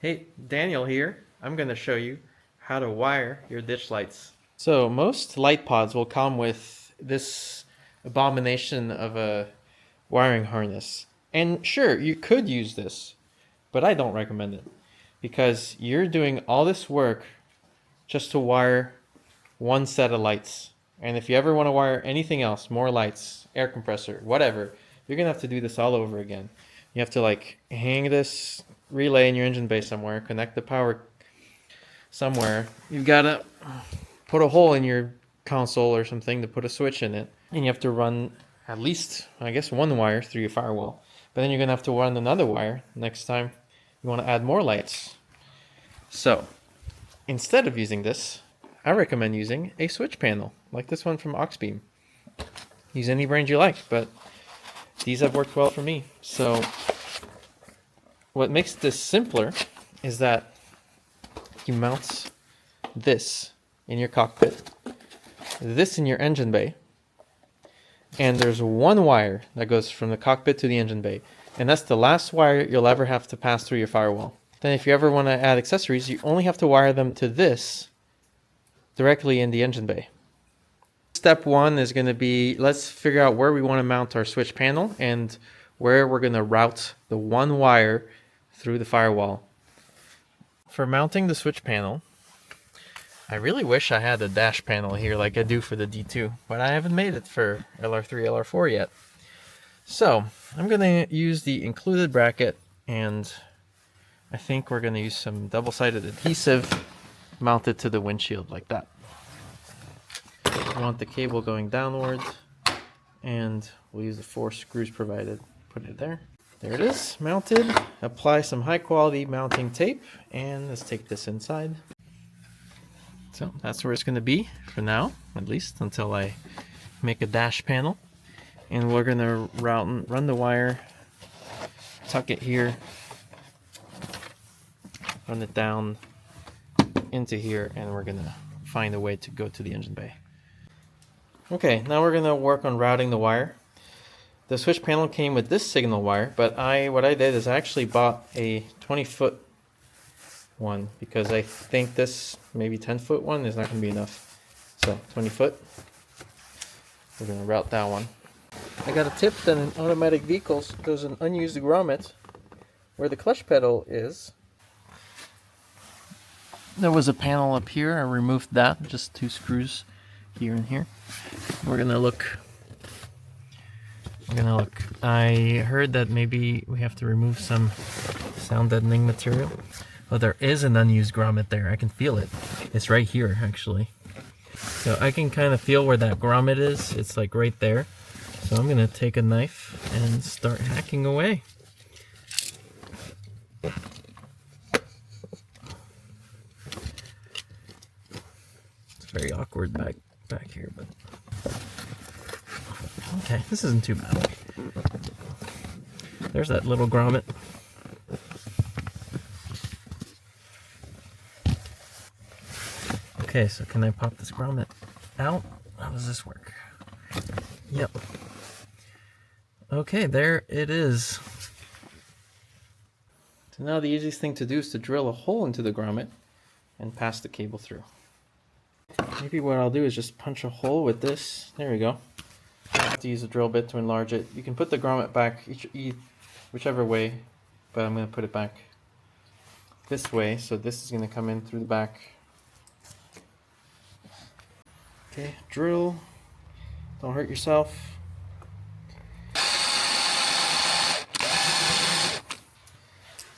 Hey, Daniel here. I'm going to show you how to wire your ditch lights. So most light pods will come with this abomination of a wiring harness. And sure, you could use this, but I don't recommend it because you're doing all this work just to wire one set of lights. And if you ever want to wire anything else, more lights, air compressor, whatever, you're going to have to do this all over again. You have to like hang this relay in your engine bay somewhere, connect the power somewhere. You've got to put a hole in your console or something to put a switch in it. And you have to run at least, I guess, one wire through your firewall. But then you're going to have to run another wire next time you want to add more lights. So instead of using this, I recommend using a switch panel like this one from Auxbeam. Use any brand you like, but these have worked well for me. So what makes this simpler is that you mount this in your cockpit, this in your engine bay, and there's one wire that goes from the cockpit to the engine bay, and that's the last wire you'll ever have to pass through your firewall. Then if you ever want to add accessories, you only have to wire them to this directly in the engine bay. Step one is going to be, let's figure out where we want to mount our switch panel and where we're going to route the one wire through the firewall. For mounting the switch panel, I really wish I had a dash panel here like I do for the D2, but I haven't made it for LR3, LR4 yet. So I'm going to use the included bracket, and I think we're going to use some double-sided adhesive mounted to the windshield like that. We want the cable going downwards, and we'll use the 4 screws provided. Put it there. There it is, mounted. Apply some high-quality mounting tape, and let's take this inside. So that's where it's going to be for now, at least until I make a dash panel. And we're going to run the wire, tuck it here, run it down into here, and we're going to find a way to go to the engine bay. Okay, now we're going to work on routing the wire. The switch panel came with this signal wire, but what I did is I actually bought a 20-foot one because I think this maybe 10-foot one is not going to be enough. So 20 foot, we're going to route that one. I got a tip that in automatic vehicles there's an unused grommet where the clutch pedal is. There was a panel up here, I removed that, just 2 screws here and here. We're gonna look. I heard that maybe we have to remove some sound deadening material. Oh, there is an unused grommet there. I can feel it. It's right here, actually. So I can kind of feel where that grommet is. It's like right there. So I'm gonna take a knife and start hacking away. It's very awkward back here, but okay, this isn't too bad. There's that little grommet. Okay, so can I pop this grommet out? How does this work? Yep. Okay, there it is. So now the easiest thing to do is to drill a hole into the grommet and pass the cable through. Maybe what I'll do is just punch a hole with this. There we go. I have to use a drill bit to enlarge it. You can put the grommet back whichever way, but I'm going to put it back this way, so this is going to come in through the back. Okay, drill. Don't hurt yourself.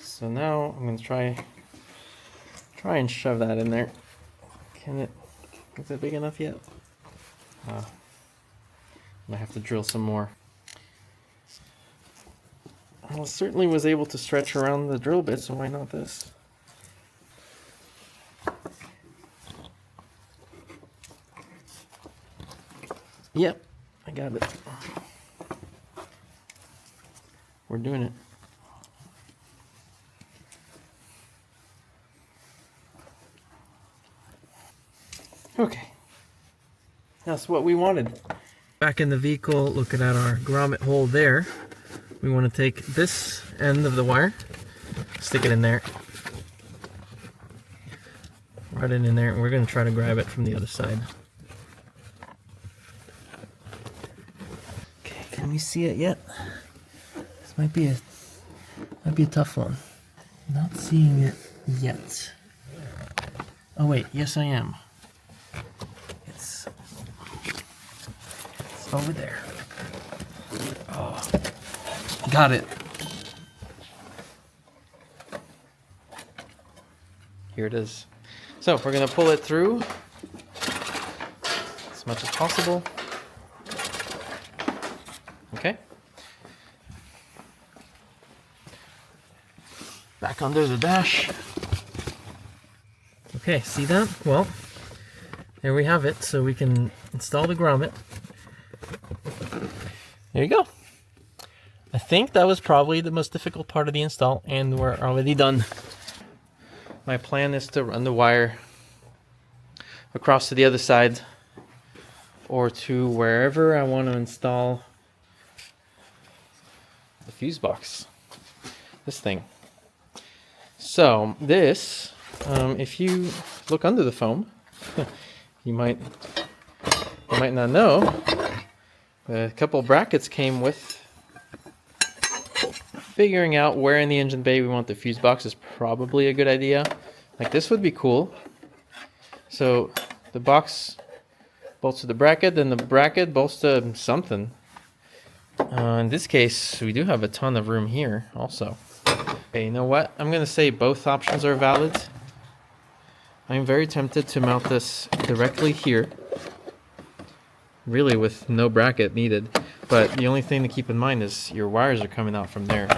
So now I'm going to try and shove that in there. Is it big enough yet? I might have to drill some more. I certainly was able to stretch around the drill bit, so why not this? Yep, I got it. We're doing it. Okay, that's what we wanted. Back in the vehicle, looking at our grommet hole there, we want to take this end of the wire, stick it in there, Put it in there, and we're going to try to grab it from the other side. Okay, can we see it yet? This might be a tough one. Not seeing it yet. Oh wait, yes I am. It's over there. Oh, got it. Here it is. So we're gonna pull it through as much as possible. Okay. Back under the dash. Okay, see that? Well, there we have it. So we can install the grommet. There you go. I think that was probably the most difficult part of the install, and we're already done. My plan is to run the wire across to the other side, or to wherever I want to install the fuse box. This thing. So this, if you look under the foam, you might not know, a couple brackets came with. Figuring out where in the engine bay we want the fuse box is probably a good idea. Like this would be cool. So the box bolts to the bracket, then the bracket bolts to something. In this case, we do have a ton of room here also. Okay, you know what? I'm going to say both options are valid. I'm very tempted to mount this directly here. Really with no bracket needed. But the only thing to keep in mind is your wires are coming out from there.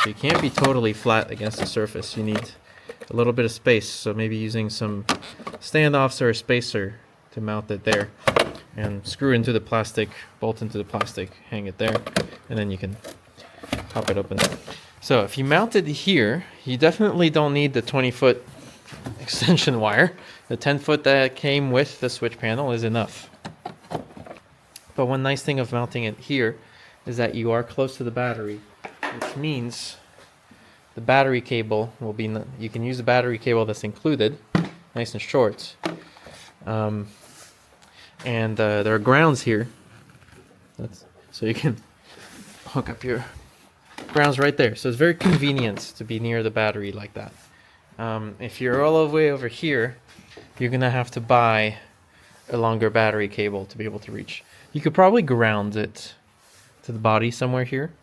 So you can't be totally flat against the surface. You need a little bit of space. So maybe using some standoffs or a spacer to mount it there. And screw into the plastic, bolt into the plastic, hang it there. And then you can pop it open. So if you mount it here, you definitely don't need the 20-foot extension wire. The 10-foot that came with the switch panel is enough. But one nice thing of mounting it here is that you are close to the battery, which means the battery cable will be, you can use the battery cable that's included, nice and short. And there are grounds here, so you can hook up your grounds right there. So it's very convenient to be near the battery like that. If you're all the way over here, you're gonna have to buy a longer battery cable to be able to reach. You could probably ground it to the body somewhere here,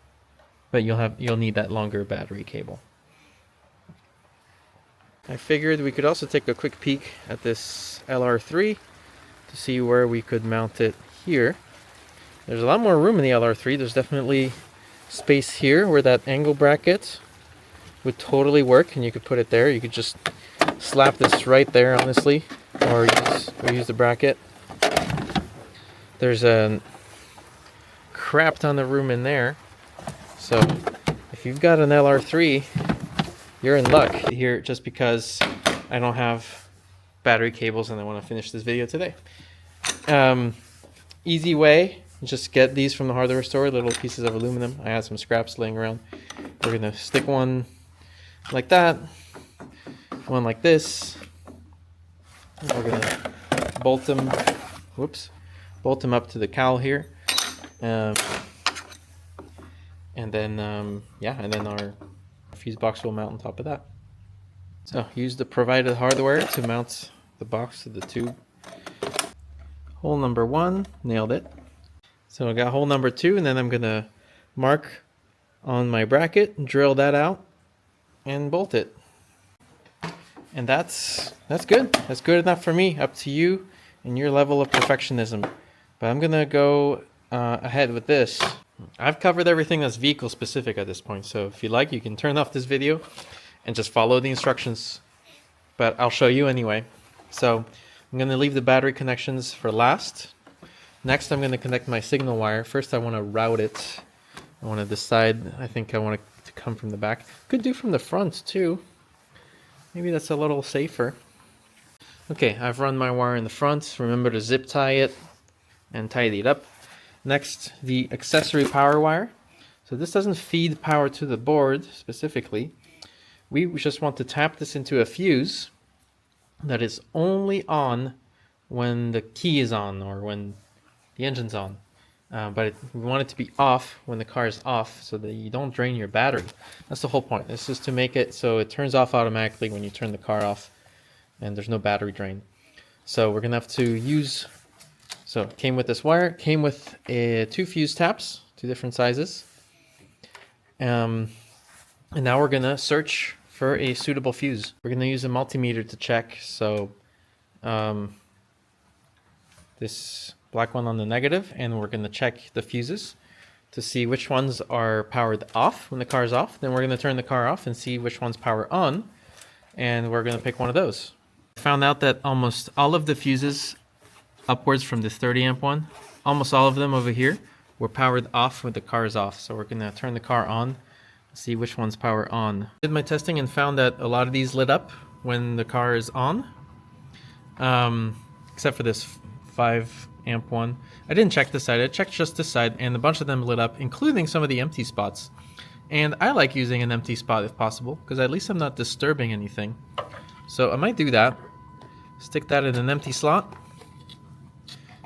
but you'll need that longer battery cable. I figured we could also take a quick peek at this LR3 to see where we could mount it here. There's a lot more room in the LR3. There's definitely space here where that angle bracket would totally work, and you could put it there. You could just slap this right there, honestly, or use the bracket. There's a crap ton of room in there. So if you've got an LR3, you're in luck here, just because I don't have battery cables and I want to finish this video today. Easy way, just get these from the hardware store, little pieces of aluminum. I had some scraps laying around. We're going to stick one like that, one like this. We're going to bolt them. Whoops. Bolt them up to the cowl here, and then our fuse box will mount on top of that. So use the provided hardware to mount the box to the tube. Hole number 1, nailed it. So I got hole number 2, and then I'm gonna mark on my bracket, drill that out, and bolt it. And that's good. That's good enough for me. Up to you and your level of perfectionism. But I'm gonna go ahead with this. I've covered everything that's vehicle specific at this point, so if you like, you can turn off this video and just follow the instructions, but I'll show you anyway. So I'm gonna leave the battery connections for last. Next, I'm gonna connect my signal wire. First, I wanna route it. I wanna decide, I think I want it to come from the back. Could do from the front too. Maybe that's a little safer. Okay, I've run my wire in the front. Remember to zip tie it and tidy it up. Next, the accessory power wire. So this doesn't feed power to the board specifically. We just want to tap this into a fuse that is only on when the key is on or when the engine's on. We want it to be off when the car is off so that you don't drain your battery. That's the whole point. This is to make it so it turns off automatically when you turn the car off and there's no battery drain. So we're gonna have to use, so it came with this wire, came with 2 fuse taps, 2 different sizes. And now we're gonna search for a suitable fuse. We're gonna use a multimeter to check. So this black one on the negative, and we're gonna check the fuses to see which ones are powered off when the car is off. Then we're gonna turn the car off and see which ones power on, and we're gonna pick one of those. I found out that almost all of the fuses upwards from the 30 amp one, almost all of them over here were powered off when the car is off. So we're gonna turn the car on, see which ones power on. I did my testing and found that a lot of these lit up when the car is on, except for this 5 amp one. I didn't check this side, I checked just this side, and a bunch of them lit up, including some of the empty spots. And I like using an empty spot if possible, because at least I'm not disturbing anything. So I might do that. Stick that in an empty slot.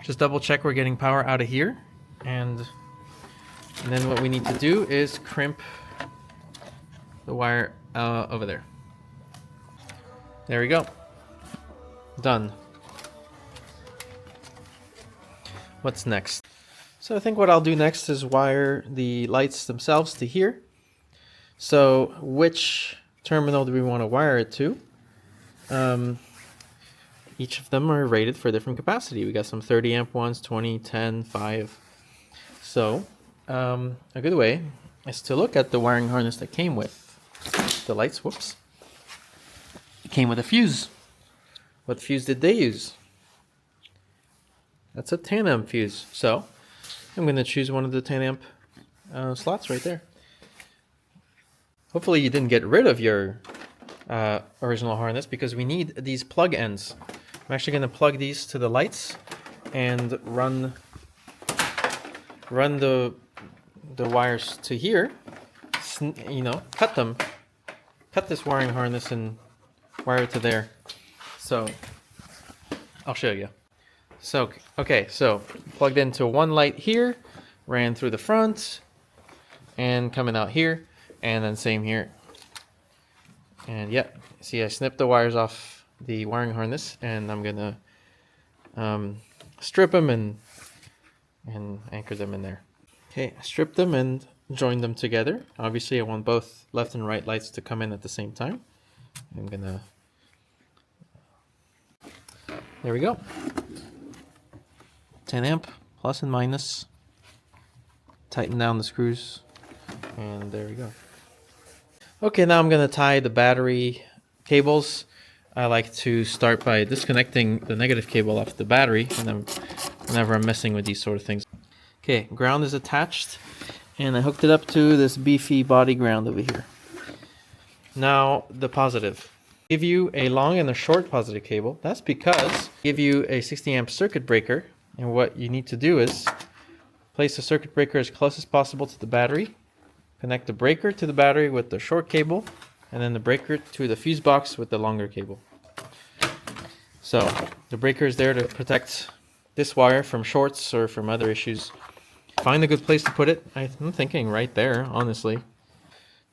Just double check we're getting power out of here. And then what we need to do is crimp the wire over there. There we go. Done. What's next? So I think what I'll do next is wire the lights themselves to here. So which terminal do we want to wire it to? Each of them are rated for a different capacity. We got some 30 amp ones, 20, 10, 5. So a good way is to look at the wiring harness that came with the lights. Whoops. It came with a fuse. What fuse did they use? That's a 10 amp fuse. So I'm going to choose one of the 10 amp slots right there. Hopefully you didn't get rid of your original harness, because we need these plug ends. I'm actually going to plug these to the lights and run the wires to here. You know, cut this wiring harness and wire it to there. So I'll show you. So okay, so plugged into one light here, ran through the front, and coming out here, and then same here. And yeah, see, I snipped the wires off the wiring harness, and I'm gonna strip them and anchor them in there. Okay, I stripped them and joined them together. Obviously, I want both left and right lights to come in at the same time. I'm gonna, there we go. 10 amp, plus and minus. Tighten down the screws, and there we go. Okay, now I'm gonna tie the battery cables. I like to start by disconnecting the negative cable off the battery, and then whenever I'm messing with these sort of things. Okay, ground is attached, and I hooked it up to this beefy body ground over here. Now the positive. Give you a long and a short positive cable. That's because give you a 60 amp circuit breaker, and what you need to do is place the circuit breaker as close as possible to the battery. Connect the breaker to the battery with the short cable, and then the breaker to the fuse box with the longer cable. So the breaker is there to protect this wire from shorts or from other issues. Find a good place to put it. I'm thinking right there, honestly.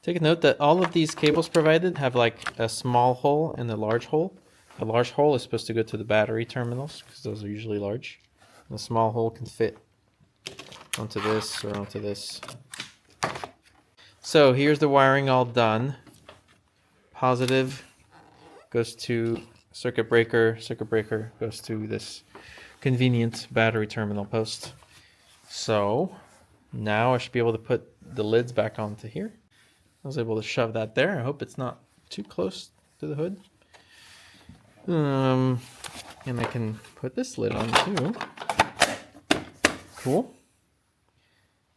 Take a note that all of these cables provided have like a small hole and a large hole. The large hole is supposed to go to the battery terminals, because those are usually large. And the small hole can fit onto this or onto this. So here's the wiring all done. Positive goes to circuit breaker goes to this convenient battery terminal post. So now I should be able to put the lids back onto here. I was able to shove that there. I hope it's not too close to the hood. And I can put this lid on too. Cool.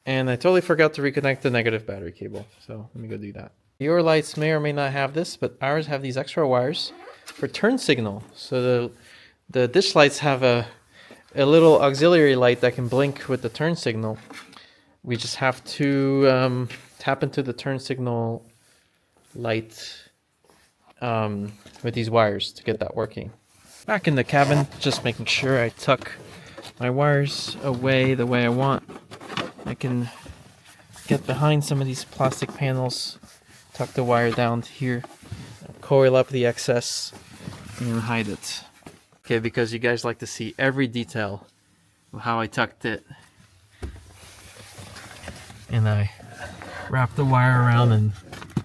And I totally forgot to reconnect the negative battery cable, so let me go do that. Your lights may or may not have this, but ours have these extra wires for turn signal. So the dish lights have a little auxiliary light that can blink with the turn signal. We just have to tap into the turn signal light with these wires to get that working. Back in the cabin, just making sure I tuck my wires away the way I want. I can get behind some of these plastic panels, tuck the wire down to here, coil up the excess, and hide it. Okay, because you guys like to see every detail of how I tucked it. And I wrapped the wire around and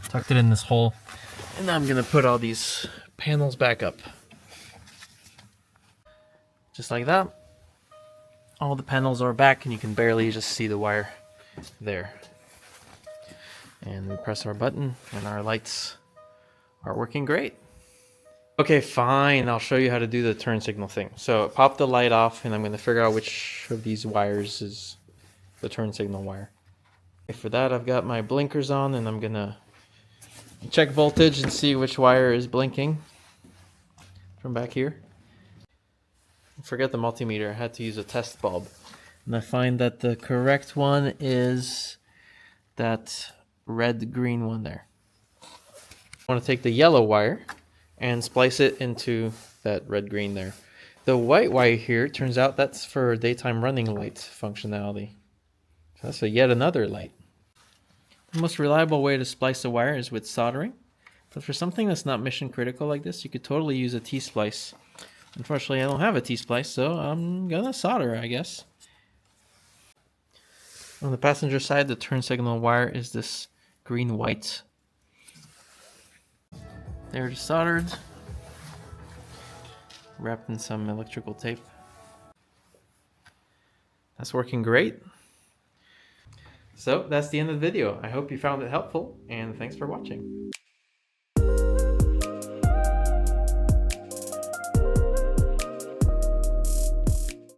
tucked it in this hole. And now I'm gonna put all these panels back up. Just like that. All the panels are back and you can barely just see the wire there. And we press our button and our lights are working great. Okay, fine, I'll show you how to do the turn signal thing. So pop the light off and I'm gonna figure out which of these wires is the turn signal wire. Okay, for that I've got my blinkers on and I'm gonna check voltage and see which wire is blinking from back here. Forget the multimeter, I had to use a test bulb. And I find that the correct one is that red-green one there. I want to take the yellow wire and splice it into that red-green there. The white wire here, turns out that's for daytime running light functionality. So that's yet another light. The most reliable way to splice a wire is with soldering. But for something that's not mission critical like this, you could totally use a T-splice. Unfortunately, I don't have a T-splice, so I'm gonna solder, I guess. On the passenger side, the turn signal wire is this green-white. They're just soldered, wrapped in some electrical tape. That's working great. So that's the end of the video. I hope you found it helpful, and thanks for watching.